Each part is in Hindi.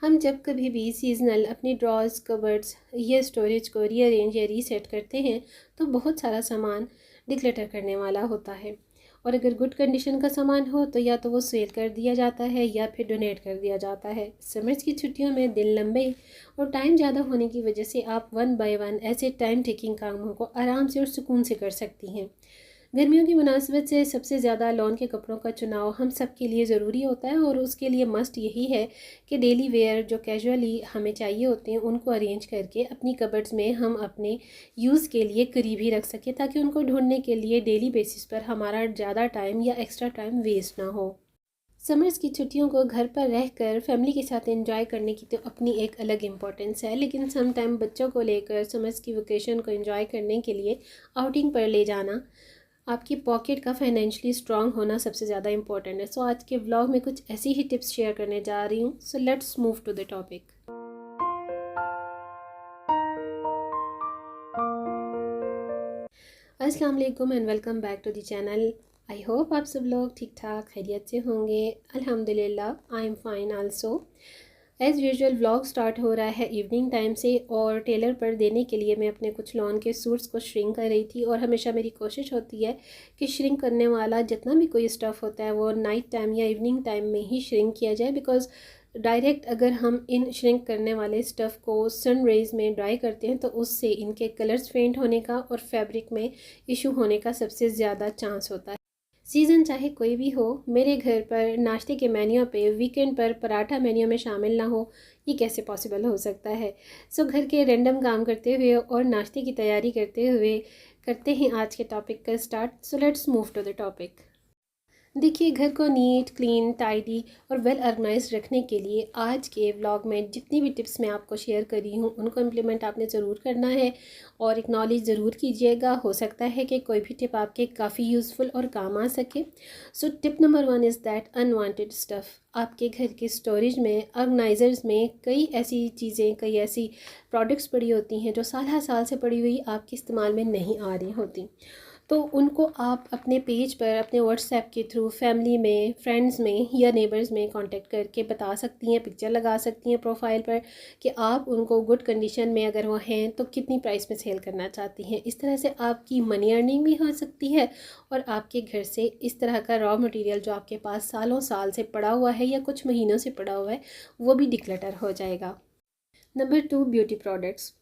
हम जब कभी भी सीज़नल अपनी ड्रॉर्स, कबर्ड्स या स्टोरेज को रीअरेंज या रीसेट करते हैं तो बहुत सारा सामान डिक्लटर करने वाला होता है। और अगर गुड कंडीशन का सामान हो तो या तो वो सेल कर दिया जाता है या फिर डोनेट कर दिया जाता है। समर्स की छुट्टियों में दिन लंबे और टाइम ज़्यादा होने की वजह से आप वन बाय वन ऐसे टाइम टेकिंग कामों को आराम से और सुकून से कर सकती हैं। गर्मियों की मुनासिबत से सबसे ज़्यादा लॉन के कपड़ों का चुनाव हम सब के लिए ज़रूरी होता है और उसके लिए मस्ट यही है कि डेली वेयर जो कैजुअली हमें चाहिए होते हैं उनको अरेंज करके अपनी कबर्ड्स में हम अपने यूज़ के लिए करीब ही रख सकें, ताकि उनको ढूंढने के लिए डेली बेसिस पर हमारा ज़्यादा टाइम या एक्स्ट्रा टाइम वेस्ट ना हो। समर्स की छुट्टियों को घर पर रहकर फैमिली के साथ एंजॉय करने की तो अपनी एक अलग इम्पोर्टेंस है, लेकिन सम टाइम बच्चों को लेकर समर्स की वेकेशन को एंजॉय करने के लिए आउटिंग पर ले जाना, आपकी पॉकेट का फाइनेंशियली स्ट्रांग होना सबसे ज़्यादा इंपॉर्टेंट है। सो आज के व्लॉग में कुछ ऐसी ही टिप्स शेयर करने जा रही हूँ। So let's move to the topic. अस्सलाम वालेकुम and welcome back to the channel. I hope आप सब लोग ठीक ठाक खैरियत से होंगे। अल्हम्दुलिल्लाह I am fine also. As usual vlog start हो रहा है इवनिंग टाइम से और टेलर पर देने के लिए मैं अपने कुछ लॉन के सूट्स को श्रिंक कर रही थी। और हमेशा मेरी कोशिश होती है कि श्रिंक करने वाला जितना भी कोई स्टफ़ होता है वो नाइट टाइम या इवनिंग टाइम में ही श्रिंक किया जाए, बिकॉज़ डायरेक्ट अगर हम इन श्रिंक करने वाले स्टफ़ को सन रेज़ में ड्राई करते हैं तो उससे इनके कलर्स फेंट होने का और फैब्रिक में इशू होने का सबसे ज़्यादा चांस होता है। सीज़न चाहे कोई भी हो, मेरे घर पर नाश्ते के मेन्यू पे वीकेंड पर पराठा मेन्यू में शामिल ना हो, ये कैसे पॉसिबल हो सकता है। सो घर के रैंडम काम करते हुए और नाश्ते की तैयारी करते हुए करते हैं आज के टॉपिक का start. So let's move to the topic. देखिए, घर को नीट, क्लीन, टाइडी और वेल ऑर्गेनाइज रखने के लिए आज के व्लॉग में जितनी भी टिप्स मैं आपको शेयर करी हूँ उनको इम्प्लीमेंट आपने ज़रूर करना है और एक्नॉलेज ज़रूर कीजिएगा। हो सकता है कि कोई भी टिप आपके काफ़ी यूज़फुल और काम आ सके। So tip number 1 is that unwanted stuff. आपके घर के स्टोरेज में, ऑर्गेनाइजर्स में कई ऐसी चीज़ें, कई ऐसी प्रोडक्ट्स पड़ी होती हैं जो साल हर साल से पड़ी हुई आपके इस्तेमाल में नहीं आ रही होती। तो उनको आप अपने पेज पर, अपने व्हाट्सएप के थ्रू फैमिली में, फ्रेंड्स में या नेबर्स में कांटेक्ट करके बता सकती हैं, पिक्चर लगा सकती हैं प्रोफाइल पर कि आप उनको गुड कंडीशन में अगर वो हैं तो कितनी प्राइस में सेल करना चाहती हैं। इस तरह से आपकी मनी अर्निंग भी हो सकती है और आपके घर से इस तरह का रॉ मटेरियल जो आपके पास सालों साल से पड़ा हुआ है या कुछ महीनों से पड़ा हुआ है वो भी डिक्लटर हो जाएगा। Number 2, beauty products.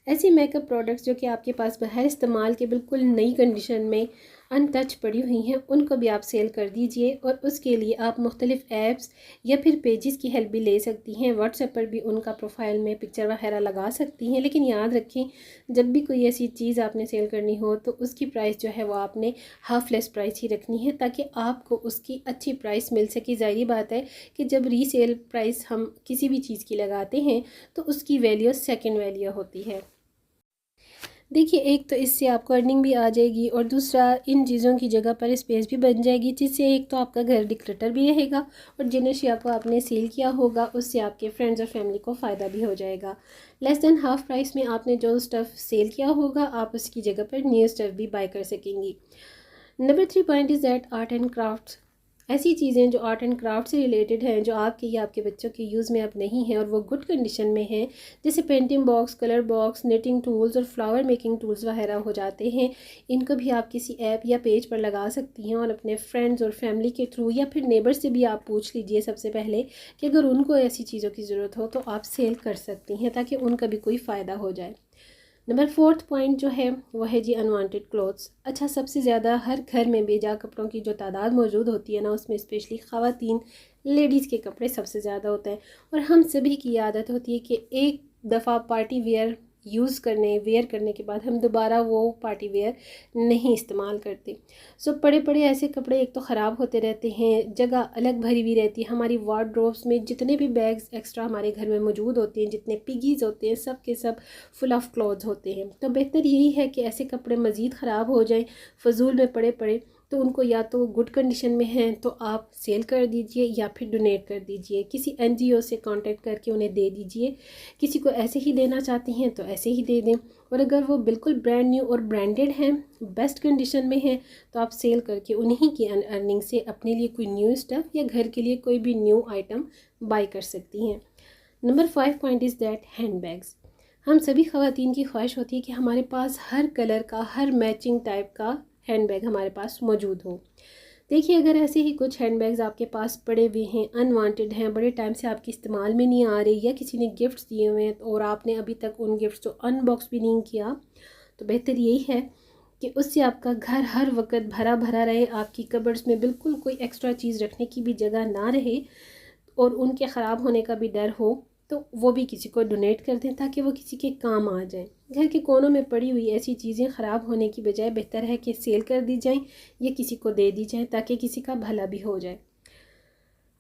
ऐसी मेकअप प्रोडक्ट्स जो कि आपके पास बगैर इस्तेमाल के बिल्कुल नई कंडीशन में अनटच पड़ी हुई हैं उनको भी आप सेल कर दीजिए। और उसके लिए आप मुख्तलिफ़ ऐप्स या फिर पेजेस की हेल्प भी ले सकती हैं। व्हाट्सएप पर भी उनका प्रोफाइल में पिक्चर वगैरह लगा सकती हैं, लेकिन याद रखें जब भी कोई ऐसी चीज़ आपने सेल करनी हो तो उसकी प्राइस जो है वो आपने हाफ लेस प्राइस ही रखनी है, ताकि आपको उसकी अच्छी प्राइस मिल सके। ज़ाहिर बात है कि जब रीसेल प्राइस हम किसी भी चीज़ की लगाते हैं तो उसकी वैल्यू सेकेंड वैल्यू होती है। देखिए, एक तो इससे आपको अर्निंग भी आ जाएगी और दूसरा इन चीज़ों की जगह पर स्पेस भी बन जाएगी, जिससे एक तो आपका घर डिक्लटर भी रहेगा और जिन अशिया को आपने सेल किया होगा उससे आपके फ्रेंड्स और फैमिली को फ़ायदा भी हो जाएगा। लेस देन हाफ प्राइस में आपने जो स्टफ़ सेल किया होगा आप उसकी जगह पर न्यू स्टफ़ भी बाय कर सकेंगी। Number 3 point is that art and craft. ऐसी चीज़ें जो आर्ट एंड क्राफ्ट से रिलेटेड हैं, जो आपके या आपके बच्चों के यूज़ में अब नहीं है और वो गुड कंडीशन में हैं, जैसे painting box, colour box, knitting tools और फ्लावर मेकिंग टूल्स वगैरह हो जाते हैं। इनको भी आप किसी ऐप या पेज पर लगा सकती हैं और अपने फ्रेंड्स और फैमिली के थ्रू या फिर नेबर से भी आप पूछ लीजिए सबसे पहले कि अगर उनको ऐसी चीज़ों की ज़रूरत हो तो आप सेल कर सकती हैं, ताकि उनका भी कोई फ़ायदा हो जाए। नंबर 4 पॉइंट जो है वो है जी अनवांटेड क्लोथ्स। अच्छा, सबसे ज़्यादा हर घर में बेजा कपड़ों की जो तादाद मौजूद होती है ना, उसमें स्पेशली ख़वातीन लेडीज़ के कपड़े सबसे ज़्यादा होते हैं। और हम सभी की आदत होती है कि एक दफ़ा पार्टी वेयर वेयर करने के बाद हम दोबारा वो पार्टी वेयर नहीं इस्तेमाल करते। सो पड़े पड़े ऐसे कपड़े एक तो ख़राब होते रहते हैं, जगह अलग भरी हुई रहती है। हमारी वार्डरोब्स में जितने भी बैग्स एक्स्ट्रा हमारे घर में मौजूद होते हैं, जितने पिगीज़ होते हैं, सब के सब फुल ऑफ क्लॉथ्स होते हैं। तो बेहतर यही है कि ऐसे कपड़े मज़ीद ख़राब हो जाएं फजूल में पड़े पड़े तो उनको या तो गुड कंडीशन में हैं तो आप सेल कर दीजिए या फिर डोनेट कर दीजिए, किसी एनजीओ से कांटेक्ट करके उन्हें दे दीजिए। किसी को ऐसे ही देना चाहती हैं तो ऐसे ही दे दें, और अगर वो बिल्कुल ब्रांड न्यू और ब्रांडेड हैं, बेस्ट कंडीशन में हैं, तो आप सेल करके उन्हीं की अर्निंग से अपने लिए कोई न्यू स्टफ़ या घर के लिए कोई भी न्यू आइटम बाय कर सकती हैं। Number 5 point is that hand bags. हम सभी ख़वातीन की ख्वाहिश होती है कि हमारे पास हर कलर का, हर मैचिंग टाइप का हैंड बैग हमारे पास मौजूद हो। देखिए, अगर ऐसे ही कुछ हैंड बैग्स आपके पास पड़े हुए हैं, अनवांटेड हैं, बड़े टाइम से आपके इस्तेमाल में नहीं आ रहे, या किसी ने गिफ्ट्स दिए हुए हैं और आपने अभी तक उन गिफ्ट्स को अनबॉक्स भी नहीं किया, तो बेहतर यही है कि उससे आपका घर हर वक्त भरा भरा रहे, आपकी कबर्ड्स में बिल्कुल कोई एक्स्ट्रा चीज़ रखने की भी जगह ना रहे और उनके ख़राब होने का भी डर हो, तो वो भी किसी को डोनेट कर दें ताकि वो किसी के काम आ जाए। घर के कोनों में पड़ी हुई ऐसी चीज़ें ख़राब होने की बजाय बेहतर है कि सेल कर दी जाएं या किसी को दे दी जाएं ताकि किसी का भला भी हो जाए।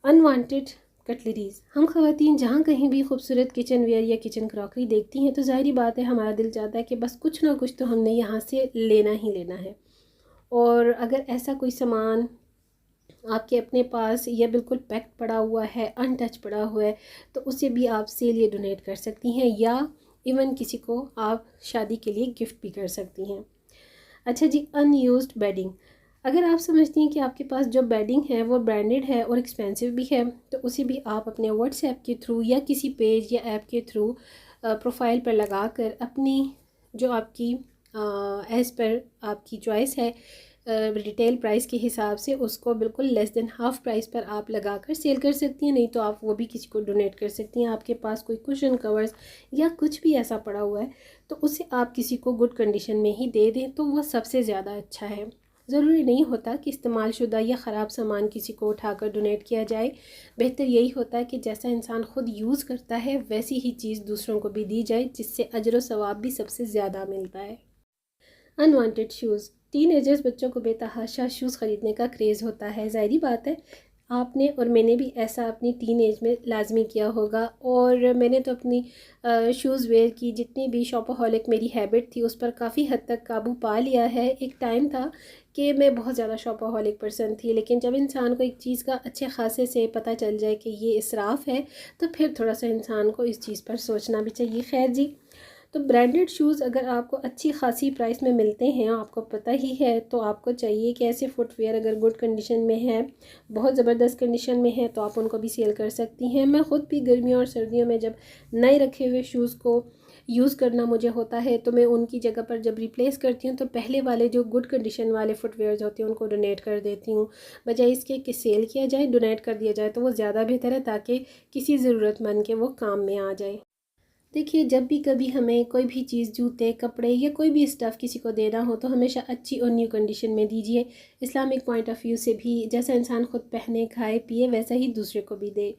अनवांटेड कटलरीज़। हम ख़वातीन जहाँ कहीं भी खूबसूरत किचन वेयर या किचन क्रॉकरी देखती हैं तो ज़ाहिरी बात है हमारा दिल चाहता है कि बस कुछ ना कुछ तो हमने यहाँ से लेना ही लेना है। और अगर ऐसा कोई सामान आपके अपने पास या बिल्कुल पैक्ड पड़ा हुआ है, अनटच पड़ा हुआ है, तो उसे भी आप सेल या डोनेट कर सकती हैं, या इवन किसी को आप शादी के लिए गिफ्ट भी कर सकती हैं। अच्छा जी, अनयूज्ड बेडिंग। अगर आप समझती हैं कि आपके पास जो बेडिंग है वो ब्रांडेड है और एक्सपेंसिव भी है, तो उसे भी आप अपने व्हाट्सएप के थ्रू या किसी पेज या ऐप के थ्रू प्रोफाइल पर लगा कर अपनी जो आपकी एज़ पर आपकी चॉइस है रिटेल प्राइस के हिसाब से उसको बिल्कुल लेस देन हाफ़ प्राइस पर आप लगा कर सेल कर सकती हैं। नहीं तो आप वो भी किसी को डोनेट कर सकती हैं। आपके पास कोई कुशन कवर्स या कुछ भी ऐसा पड़ा हुआ है तो उसे आप किसी को गुड कंडीशन में ही दे दें तो वह सबसे ज़्यादा अच्छा है। ज़रूरी नहीं होता कि इस्तेमाल शुदा या ख़राब सामान किसी को उठाकर डोनेट किया जाए। बेहतर यही होता है कि जैसा इंसान ख़ुद यूज़ करता है वैसी ही चीज़ दूसरों को भी दी जाए, जिससे अजर व सवाब भी सबसे ज़्यादा मिलता है। Unwanted shoes. टीनेजर्स बच्चों को बेतहाशा शूज़ ख़रीदने का क्रेज़ होता है। ज़ाहिरी बात है आपने और मैंने भी ऐसा अपनी टीन एज में लाजमी किया होगा। और मैंने तो अपनी शूज़ वेयर की जितनी भी शॉपaholic मेरी हैबिट थी उस पर काफ़ी हद तक काबू पा लिया है। एक टाइम था कि मैं बहुत ज़्यादा शॉपaholic पर्सन थी, लेकिन जब इंसान को एक चीज़ का अच्छे खासे से पता चल जाए कि ये इसराफ़ है तो फिर थोड़ा सा इंसान को इस चीज़ पर सोचना भी चाहिए। खैर जी, तो ब्रांडेड शूज़ अगर आपको अच्छी खासी प्राइस में मिलते हैं, आपको पता ही है, तो आपको चाहिए कि ऐसे फुटवेयर अगर गुड कंडीशन में है, बहुत ज़बरदस्त कंडीशन में है, तो आप उनको भी सेल कर सकती हैं। मैं ख़ुद भी गर्मियों और सर्दियों में जब नए रखे हुए शूज़ को यूज़ करना मुझे होता है तो मैं उनकी जगह पर जब रिप्लेस करती हूँ तो पहले वाले जो गुड कंडीशन वाले फुटवेयर्स होते हैं उनको डोनेट कर देती हूँ, बजाय इसके कि सेल किया जाए। डोनेट कर दिया जाए तो वो ज़्यादा बेहतर है ताकि किसी ज़रूरतमंद के वो काम में आ जाए। देखिए, जब भी कभी हमें कोई भी चीज़, जूते, कपड़े या कोई भी स्टफ़ किसी को देना हो तो हमेशा अच्छी और न्यू कंडीशन में दीजिए। इस्लामिक पॉइंट ऑफ व्यू से भी जैसा इंसान खुद पहने, खाए, पिए वैसा ही दूसरे को भी दे।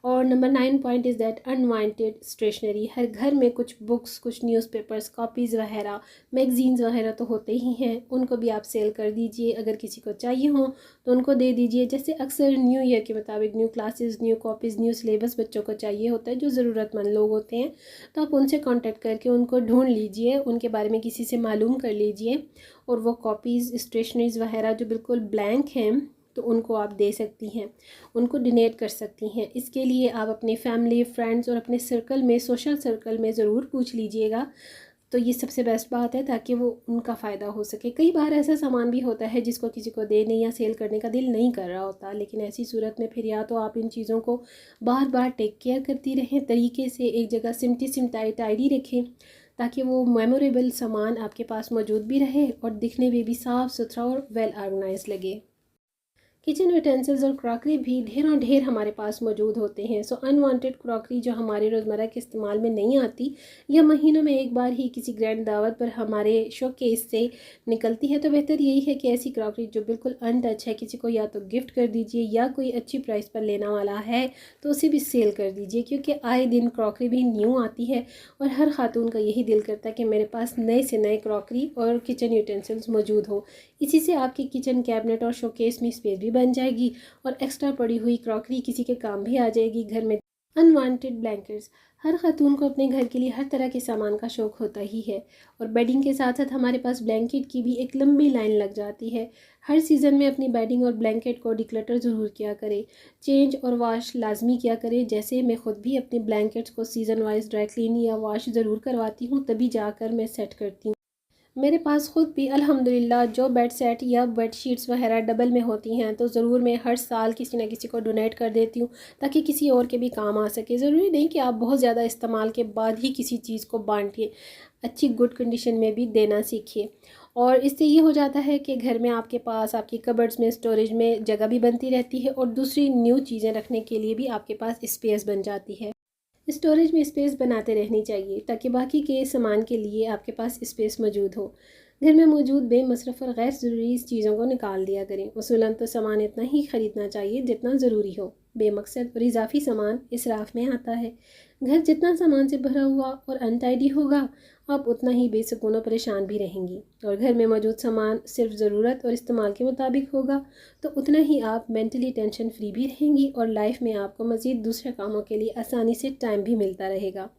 और number 9 point is that unwanted stationery. हर घर में कुछ बुक्स, कुछ न्यूज़पेपर्स, कॉपीज़ वगैरह, मैगज़ीन्स वगैरह तो होते ही हैं, उनको भी आप सेल कर दीजिए। अगर किसी को चाहिए हो तो उनको दे दीजिए। जैसे अक्सर न्यू ईयर के मुताबिक new classes, new copies, new syllabus बच्चों को चाहिए होता है, जो ज़रूरतमंद लोग होते हैं, तो आप उनसे कांटेक्ट करके उनको ढूंढ लीजिए, उनके बारे में किसी से मालूम कर लीजिए और वो कॉपीज़, स्टेशनरीज़ वगैरह जो बिल्कुल ब्लैंक हैं तो उनको आप दे सकती हैं, उनको डोनेट कर सकती हैं। इसके लिए आप अपने फैमिली, फ्रेंड्स और अपने सर्कल में, सोशल सर्कल में ज़रूर पूछ लीजिएगा, तो ये सबसे बेस्ट बात है ताकि वो उनका फ़ायदा हो सके। कई बार ऐसा सामान भी होता है जिसको किसी को देने या सेल करने का दिल नहीं कर रहा होता, लेकिन ऐसी सूरत में फिर या तो आप इन चीज़ों को बार बार टेक केयर करती रहें, तरीके से एक जगह सिमटी टाइडी रखें ताकि वो मेमोरेबल सामान आपके पास मौजूद भी रहे और दिखने में भी साफ़ सुथरा और वेल ऑर्गेनाइज लगे। किचन यूटेंसिल्स और क्रॉकरी भी ढेरों ढेर हमारे पास मौजूद होते हैं। सो अनवांटेड क्रॉकरी जो हमारे रोज़मर्रा के इस्तेमाल में नहीं आती या महीनों में एक बार ही किसी ग्रैंड दावत पर हमारे शोकेस से निकलती है, तो बेहतर यही है कि ऐसी क्रॉकरी जो बिल्कुल अनटच है किसी को या तो गिफ्ट कर दीजिए या कोई अच्छी प्राइस पर लेना वाला है तो उसे भी सेल कर दीजिए, क्योंकि आए दिन क्रॉकरी भी न्यू आती है और हर खातून का यही दिल करता है कि मेरे पास नए से नए क्रॉकरी और किचन यूटेंसिल्स मौजूद हो। इसी से आपकी किचन कैबिनेट और शोकेस में स्पेस भी बन जाएगी और एक्स्ट्रा पड़ी हुई क्रॉकरी किसी के काम भी आ जाएगी घर में। Unwanted blankets. हर खातून को अपने घर के लिए हर तरह के सामान का शौक़ होता ही है और बेडिंग के साथ साथ हमारे पास ब्लैंकेट की भी एक लंबी लाइन लग जाती है। हर सीज़न में अपनी बेडिंग और ब्लैंकेट को डिक्लटर ज़रूर किया करें, चेंज और वॉश लाजमी किया करें। जैसे मैं ख़ुद भी अपने ब्लैंकेट्स को सीज़न वाइज ड्राई क्लीन या वॉश ज़रूर करवाती हूँ, तभी जाकर मैं सेट करती हूँ। मेरे पास ख़ुद भी अल्हम्दुलिल्लाह जो बेड सेट या बेड शीट्स वगैरह डबल में होती हैं तो ज़रूर मैं हर साल किसी न किसी को डोनेट कर देती हूँ ताकि किसी और के भी काम आ सके। ज़रूरी नहीं कि आप बहुत ज़्यादा इस्तेमाल के बाद ही किसी चीज़ को बांटिए, अच्छी गुड कंडीशन में भी देना सीखिए। और इससे ये हो जाता है कि घर में आपके पास आपकी कबर्ड्स में स्टोरेज में जगह भी बनती रहती है और दूसरी न्यू चीज़ें रखने के लिए भी आपके पास स्पेस बन जाती है। स्टोरेज में स्पेस बनाते रहनी चाहिए ताकि बाकी के सामान के लिए आपके पास स्पेस मौजूद हो। घर में मौजूद बेमसरफ़ और गैर ज़रूरी चीज़ों को निकाल दिया करें। उसूलन तो सामान इतना ही ख़रीदना चाहिए जितना ज़रूरी हो। बेमकसद और इजाफ़ी सामान इसराफ़ में आता है। घर जितना सामान से भरा हुआ और अनटाइडी होगा, आप उतना ही बेसुकून और परेशान भी रहेंगी। और घर में मौजूद सामान सिर्फ ज़रूरत और इस्तेमाल के मुताबिक होगा तो उतना ही आप मेंटली टेंशन फ्री भी रहेंगी और लाइफ में आपको मज़ीद दूसरे कामों के लिए आसानी से टाइम भी मिलता रहेगा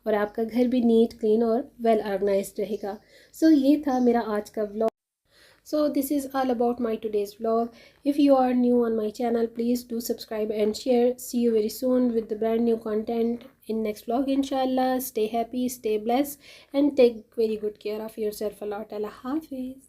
और आपका घर भी नीट क्लीन और वेल ऑर्गेनाइज्ड रहेगा। सो ये था मेरा आज का vlog. So this is all about my today's vlog. If you are new on my channel, please do subscribe and share. See you very soon with the brand new content in next vlog inshallah. Stay happy, stay blessed and take very good care of yourself a lot. Allah Hafiz.